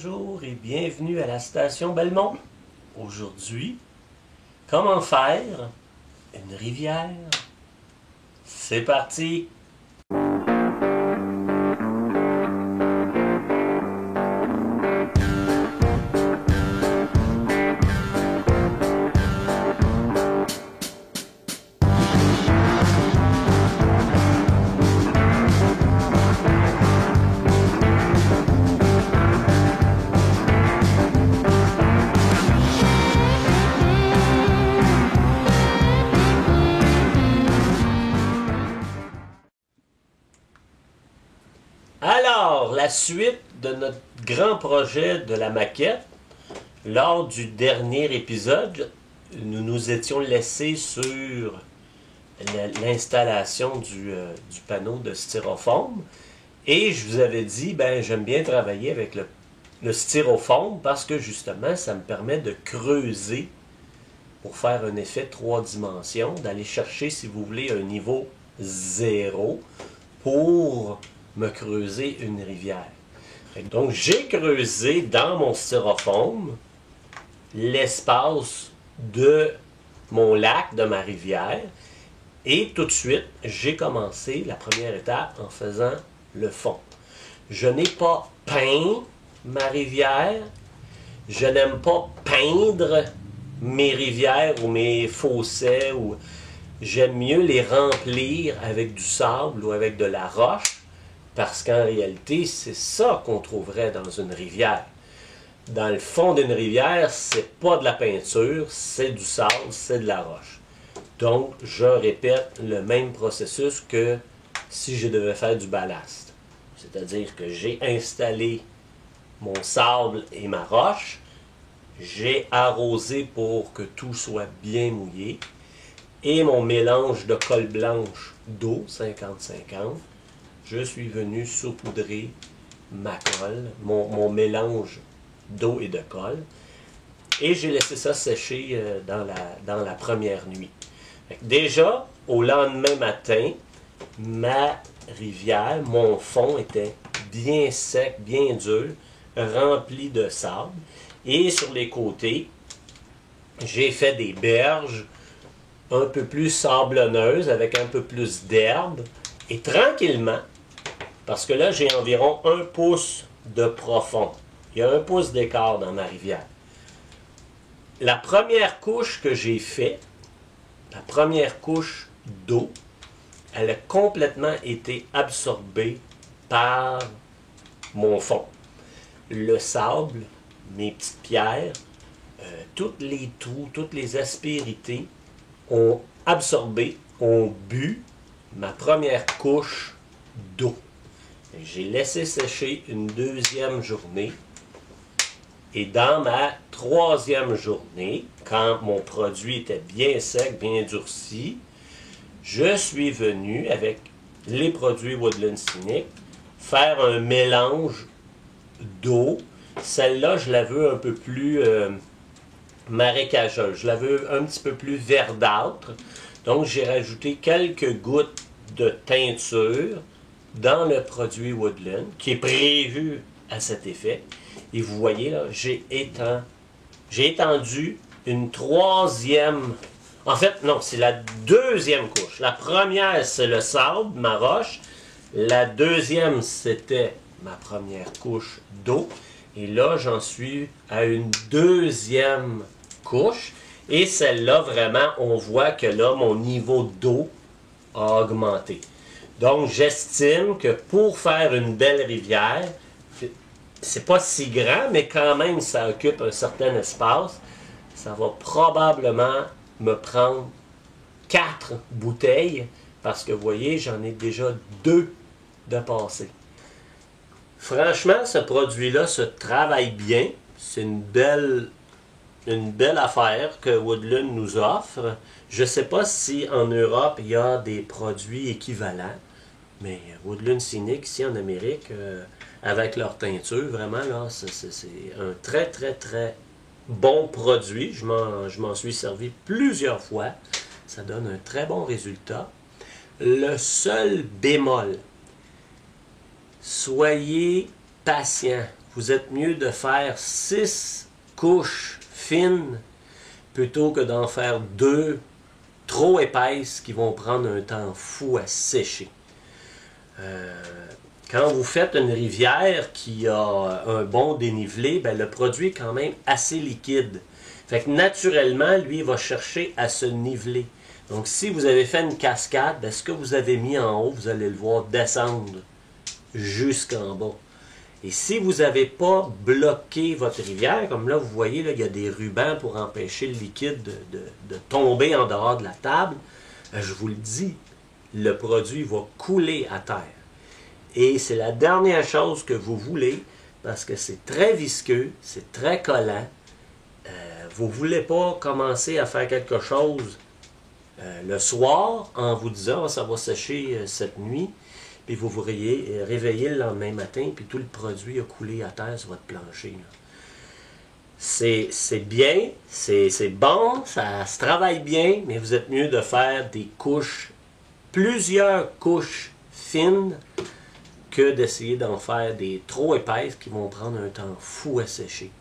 bonjour et bienvenue à la station Belmont. Aujourd'hui, comment faire une rivière? C'est parti! Alors, la suite de notre grand projet de la maquette. Lors du dernier épisode, nous nous étions laissés sur l'installation du panneau de styrofoam. Et je vous avais dit, j'aime bien travailler avec le styrofoam parce que justement, ça me permet de creuser pour faire un effet 3 dimensions, d'aller chercher, si vous voulez, un niveau 0 pour me creuser une rivière. Donc, j'ai creusé dans mon styrofoam l'espace de mon lac, de ma rivière, et tout de suite, j'ai commencé la première étape en faisant le fond. Je n'ai pas peint ma rivière, je n'aime pas peindre mes rivières ou mes fossés, ou j'aime mieux les remplir avec du sable ou avec de la roche, parce qu'en réalité, c'est ça qu'on trouverait dans une rivière. Dans le fond d'une rivière, c'est pas de la peinture, c'est du sable, c'est de la roche. Donc, je répète le même processus que si je devais faire du ballast. C'est-à-dire que j'ai installé mon sable et ma roche, j'ai arrosé pour que tout soit bien mouillé, et mon mélange de colle blanche d'eau, 50-50, je suis venu saupoudrer ma colle, mon mélange d'eau et de colle, et j'ai laissé ça sécher dans la première nuit. Déjà, au lendemain matin, ma rivière, mon fond était bien sec, bien dur, rempli de sable, et sur les côtés, j'ai fait des berges un peu plus sablonneuses, avec un peu plus d'herbe, et tranquillement, parce que là, j'ai environ 1 pouce de profond. Il y a 1 pouce d'écart dans ma rivière. La première couche que j'ai faite, la première couche d'eau, elle a complètement été absorbée par mon fond. Le sable, mes petites pierres, tous les trous, toutes les aspérités ont absorbé, ont bu ma première couche d'eau. J'ai laissé sécher une 2e journée. Et dans ma 3e journée, quand mon produit était bien sec, bien durci, je suis venu avec les produits Woodland Scenic faire un mélange d'eau. Celle-là, je la veux un peu plus marécageuse. Je la veux un petit peu plus verdâtre. Donc, j'ai rajouté quelques gouttes de teinture dans le produit Woodland, qui est prévu à cet effet. Et vous voyez, là, j'ai étendu une 3e... En fait, non, c'est la 2e couche. La première, c'est le sable, ma roche. La 2e, c'était ma première couche d'eau. Et là, j'en suis à une 2e couche. Et celle-là, vraiment, on voit que là, mon niveau d'eau a augmenté. Donc, j'estime que pour faire une belle rivière, c'est pas si grand, mais quand même, ça occupe un certain espace. Ça va probablement me prendre 4 bouteilles, parce que vous voyez, j'en ai déjà 2 de passé. Franchement, ce produit-là se travaille bien. C'est une belle affaire que Woodland nous offre. Je ne sais pas si en Europe, il y a des produits équivalents, mais Woodland Scenic, ici en Amérique, avec leur teinture, vraiment, là, c'est un très, très, très bon produit. Je m'en suis servi plusieurs fois. Ça donne un très bon résultat. Le seul bémol, soyez patient. vous êtes mieux de faire 6 couches fines plutôt que d'en faire 2 trop épaisses qui vont prendre un temps fou à sécher. Quand vous faites une rivière qui a un bon dénivelé, ben le produit est quand même assez liquide. Fait que naturellement, lui, il va chercher à se niveler. Donc, si vous avez fait une cascade, ben, ce que vous avez mis en haut, vous allez le voir descendre jusqu'en bas. Et si vous n'avez pas bloqué votre rivière, comme là, vous voyez, là, il y a des rubans pour empêcher le liquide de tomber en dehors de la table, ben, je vous le dis, le produit va couler à terre. Et c'est la dernière chose que vous voulez, parce que c'est très visqueux, c'est très collant. Vous ne voulez pas commencer à faire quelque chose le soir en vous disant « ça va sécher cette nuit », puis vous vous réveillez le lendemain matin, puis tout le produit a coulé à terre sur votre plancher. C'est bien, c'est bon, ça se travaille bien, mais vous êtes mieux de faire des couches, plusieurs couches fines, que d'essayer d'en faire des trop épaisses qui vont prendre un temps fou à sécher.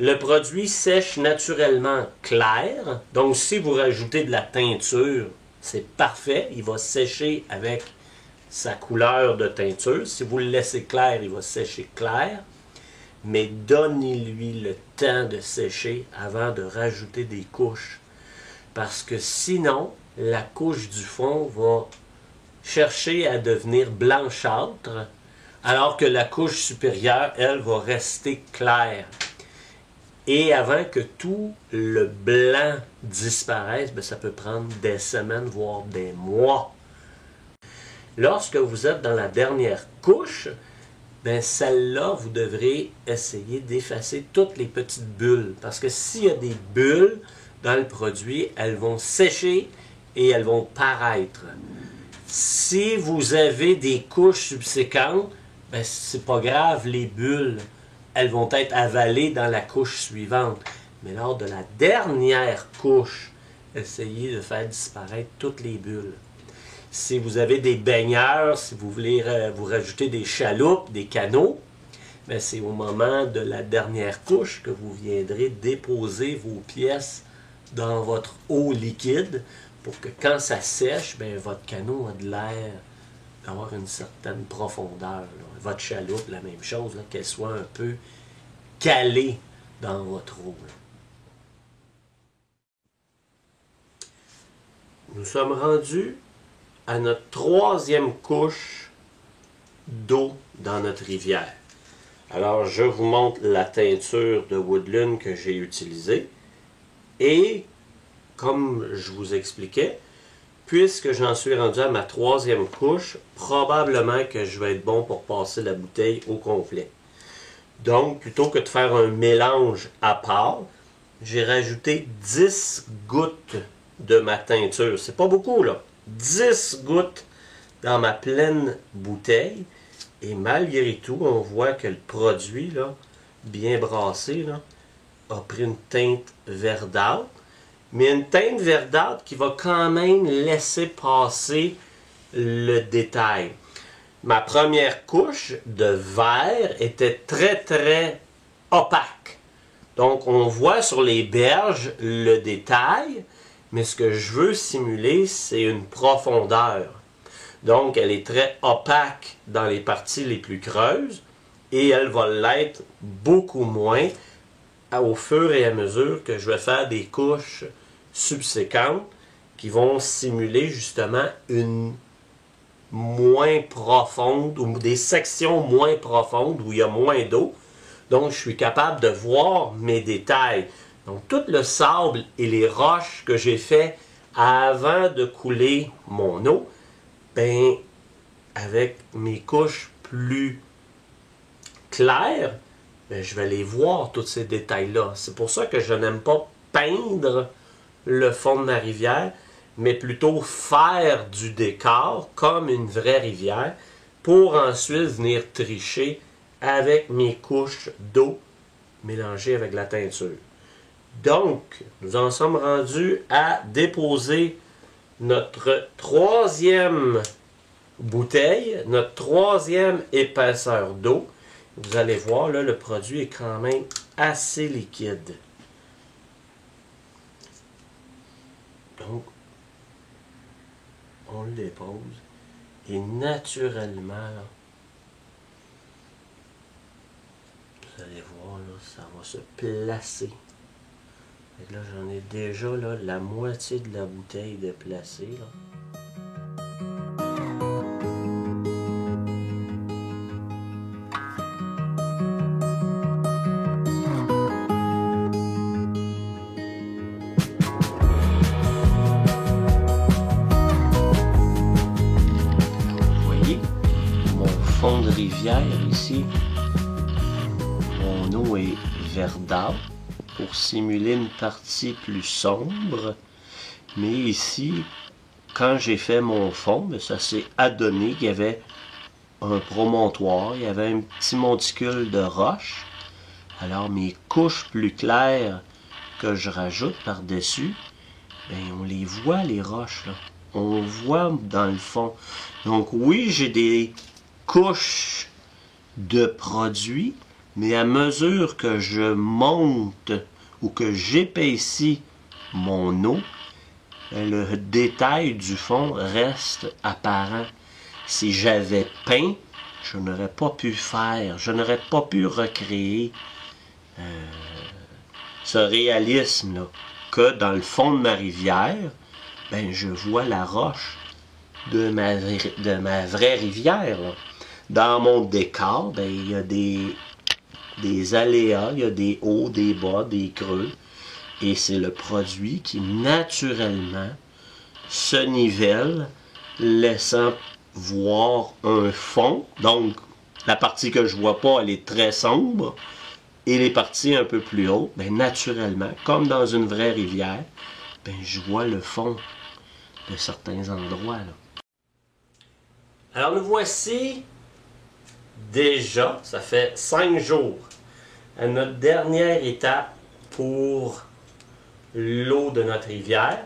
Le produit sèche naturellement clair, donc si vous rajoutez de la teinture, c'est parfait, il va sécher avec sa couleur de teinture. Si vous le laissez clair, il va sécher clair, mais donnez-lui le temps de sécher avant de rajouter des couches, parce que sinon, la couche du fond va chercher à devenir blanchâtre, alors que la couche supérieure, elle, va rester claire. Et avant que tout le blanc disparaisse, bien, ça peut prendre des semaines, voire des mois. Lorsque vous êtes dans la dernière couche, bien, celle-là, vous devrez essayer d'effacer toutes les petites bulles. Parce que s'il y a des bulles dans le produit, elles vont sécher et elles vont paraître. Si vous avez des couches subséquentes, ben c'est pas grave, les bulles, elles vont être avalées dans la couche suivante. Mais lors de la dernière couche, essayez de faire disparaître toutes les bulles. Si vous avez des baigneurs, si vous voulez vous rajouter des chaloupes, des canots, ben c'est au moment de la dernière couche que vous viendrez déposer vos pièces dans votre eau liquide pour que quand ça sèche, ben, votre canot a de l'air d'avoir une certaine profondeur. Là. Votre chaloupe, la même chose, qu'elle soit un peu calée dans votre eau. Là. Nous sommes rendus à notre 3e couche d'eau dans notre rivière. Alors, je vous montre la teinture de Woodland que j'ai utilisée. Et, comme je vous expliquais, puisque j'en suis rendu à ma 3e couche, probablement que je vais être bon pour passer la bouteille au complet. Donc, plutôt que de faire un mélange à part, j'ai rajouté 10 gouttes de ma teinture. C'est pas beaucoup, là. 10 gouttes dans ma pleine bouteille. Et malgré tout, on voit que le produit, là, bien brassé, là, a pris une teinte verdâtre. Mais une teinte verdâtre qui va quand même laisser passer le détail. Ma première couche de verre était très, très opaque. Donc, on voit sur les berges le détail, mais ce que je veux simuler, c'est une profondeur. Donc, elle est très opaque dans les parties les plus creuses et elle va l'être beaucoup moins au fur et à mesure que je vais faire des couches subséquentes qui vont simuler justement une moins profonde ou des sections moins profondes où il y a moins d'eau. Donc, je suis capable de voir mes détails. Donc, tout le sable et les roches que j'ai fait avant de couler mon eau, ben, avec mes couches plus claires, ben, je vais les voir, tous ces détails-là. C'est pour ça que je n'aime pas peindre le fond de ma rivière, mais plutôt faire du décor comme une vraie rivière pour ensuite venir tricher avec mes couches d'eau mélangées avec la teinture. Donc, nous en sommes rendus à déposer notre 3e bouteille, notre 3e épaisseur d'eau. vous allez voir, là, le produit est quand même assez liquide. Donc, on le dépose. Et naturellement, là, vous allez voir, là, ça va se placer. Et là, j'en ai déjà là, la moitié de la bouteille de placée. Là. Vous voyez, mon fond de rivière ici, mon eau est verdâtre pour simuler une partie plus sombre. Mais ici, quand j'ai fait mon fond, ça s'est adonné qu'il y avait un promontoire, il y avait un petit monticule de roche. Alors mes couches plus claires que je rajoute par-dessus, ben on les voit les roches là. On voit dans le fond. Donc oui, j'ai des couches de produits, mais à mesure que je monte ou que j'épaissis mon eau, le détail du fond reste apparent. Si j'avais peint, je n'aurais pas pu faire, je n'aurais pas pu recréer ce réalisme-là, que dans le fond de ma rivière, ben, je vois la roche de ma vraie rivière. Là. Dans mon décor, ben, il y a des aléas, il y a des hauts, des bas, des creux. Et c'est le produit qui, naturellement, se nivelle, laissant voir un fond. Donc, la partie que je vois pas, elle est très sombre. Et les parties un peu plus hautes, ben, naturellement, comme dans une vraie rivière, ben, je vois le fond de certains endroits. Là. Alors, nous voici déjà, ça fait 5 jours, à notre dernière étape pour l'eau de notre rivière.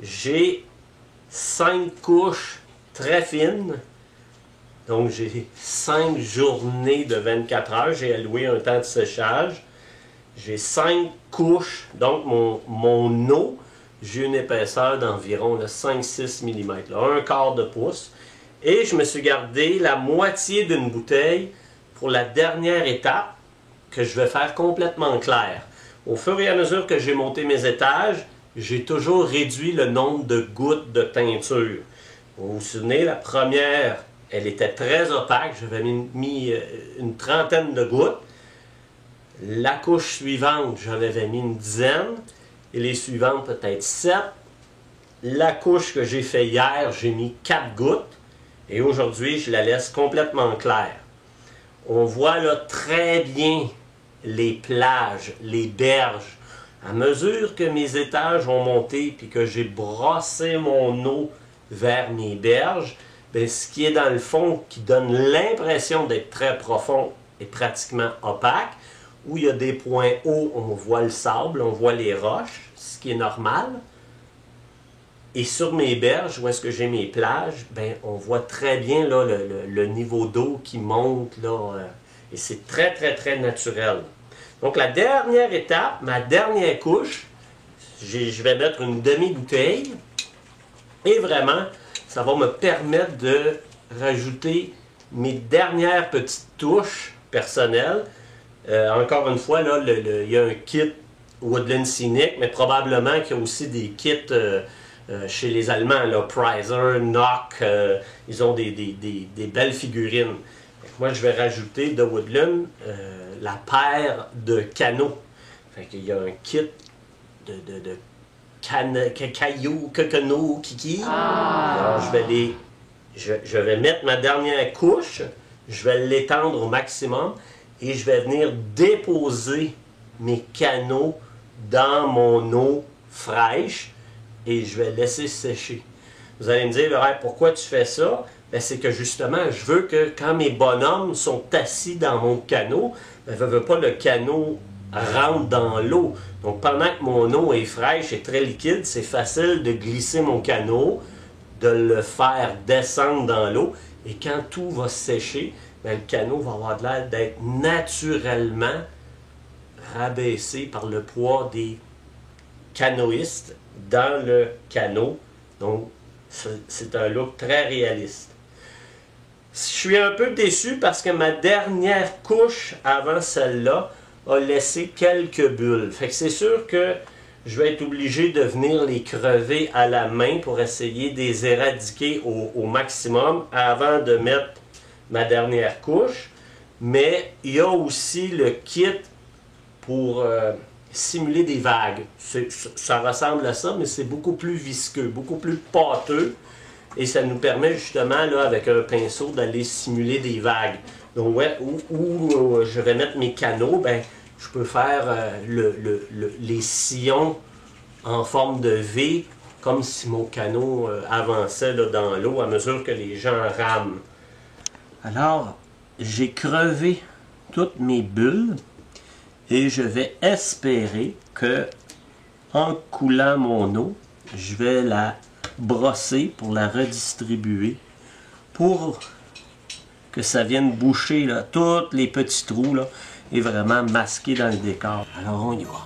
J'ai 5 couches très fines. Donc j'ai 5 journées de 24 heures. J'ai alloué un temps de séchage. J'ai 5 couches. Donc mon eau, j'ai une épaisseur d'environ 5-6 mm, un quart de pouce. Et je me suis gardé la moitié d'une bouteille pour la dernière étape que je vais faire complètement claire. Au fur et à mesure que j'ai monté mes étages, j'ai toujours réduit le nombre de gouttes de teinture. Vous vous souvenez, la première, elle était très opaque. J'avais mis une trentaine de gouttes. La couche suivante, j'en avais mis une dizaine. Et les suivantes, peut-être 7. La couche que j'ai fait hier, j'ai mis 4 gouttes. Et aujourd'hui, je la laisse complètement claire. On voit là très bien les plages, les berges. À mesure que mes étages ont monté puis que j'ai brossé mon eau vers mes berges, bien, ce qui est dans le fond qui donne l'impression d'être très profond est pratiquement opaque. Où il y a des points hauts, on voit le sable, on voit les roches, ce qui est normal. Et sur mes berges, où est-ce que j'ai mes plages, bien, on voit très bien là, le niveau d'eau qui monte là, et c'est très, très, très naturel. Donc, la dernière étape, ma dernière couche, je vais mettre une demi-bouteille. Et vraiment, ça va me permettre de rajouter mes dernières petites touches personnelles. Encore une fois, là, il y a un kit Woodland Scenic, mais probablement qu'il y a aussi des kits chez les Allemands, là, Preiser, Nock, ils ont des belles figurines. Moi, je vais rajouter de Woodland la paire de canaux. Il y a un kit de cailloux, coconos, kiki. Alors, je vais mettre ma dernière couche, je vais l'étendre au maximum et je vais venir déposer mes canaux dans mon eau fraîche et je vais laisser sécher. Vous allez me dire, pourquoi tu fais ça? Ben, c'est que justement, je veux que quand mes bonhommes sont assis dans mon canot, ben, je ne veux pas le canot rentre dans l'eau. Donc pendant que mon eau est fraîche et très liquide, c'est facile de glisser mon canot de le faire descendre dans l'eau. Et quand tout va sécher, ben, le canot va avoir de l'air d'être naturellement rabaissé par le poids des canoïstes dans le canot. Donc, c'est un look très réaliste. Je suis un peu déçu parce que ma dernière couche avant celle-là a laissé quelques bulles. Fait que c'est sûr que je vais être obligé de venir les crever à la main pour essayer de les éradiquer au maximum avant de mettre ma dernière couche. Mais il y a aussi le kit pour simuler des vagues. Ça ressemble à ça, mais c'est beaucoup plus visqueux, beaucoup plus pâteux. Et ça nous permet justement, là, avec un pinceau, d'aller simuler des vagues. Donc, ouais, où je vais mettre mes canaux, ben, je peux faire les sillons en forme de V, comme si mon canot avançait là, dans l'eau à mesure que les gens rament. Alors, j'ai crevé toutes mes bulles et je vais espérer que, en coulant mon eau, je vais la brosser pour la redistribuer pour que ça vienne boucher là, tous les petits trous là, et vraiment masquer dans le décor. Alors on y va.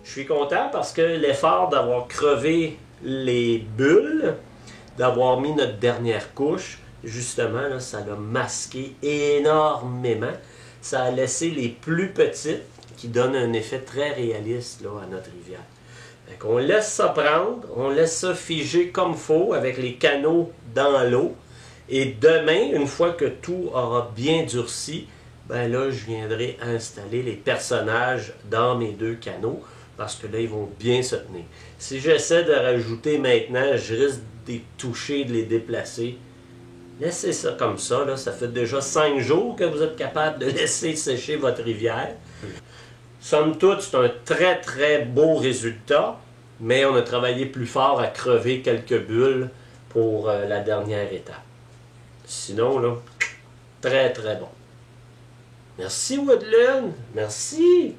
Je suis content parce que l'effort d'avoir crevé les bulles, d'avoir mis notre dernière couche, justement, là, ça l'a masqué énormément. Ça a laissé les plus petites qui donnent un effet très réaliste là, à notre rivière. Donc, on laisse ça prendre, on laisse ça figer comme il faut avec les canaux dans l'eau. Et demain, une fois que tout aura bien durci, ben là, je viendrai installer les personnages dans mes deux canaux. Parce que là, ils vont bien se tenir. Si j'essaie de rajouter maintenant, je risque de les toucher, de les déplacer. Laissez ça comme ça. Là. Ça fait déjà 5 jours que vous êtes capable de laisser sécher votre rivière. Somme toute, c'est un très très beau résultat. Mais on a travaillé plus fort à crever quelques bulles pour la dernière étape. Sinon, là, très très bon. Merci Woodland. Merci.